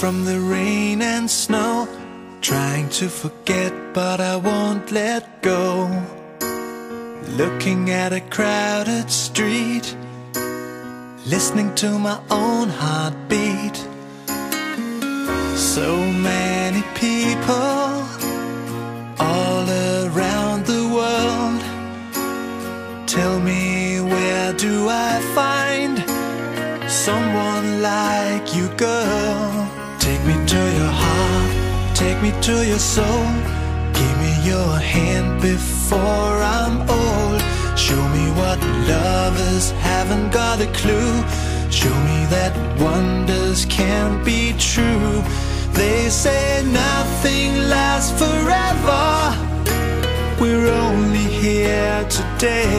from the rain and snow, trying to forget but I won't let go. Looking at a crowded street, listening to my own heartbeat. So many people all around the world. Tell me, where do I find someone like you, girl? Take me to your heart, take me to your soul. Give me your hand before I'm old. Show me what lovers haven't got a clue. Show me that wonders can't be true. They say nothing lasts forever. We're only here today.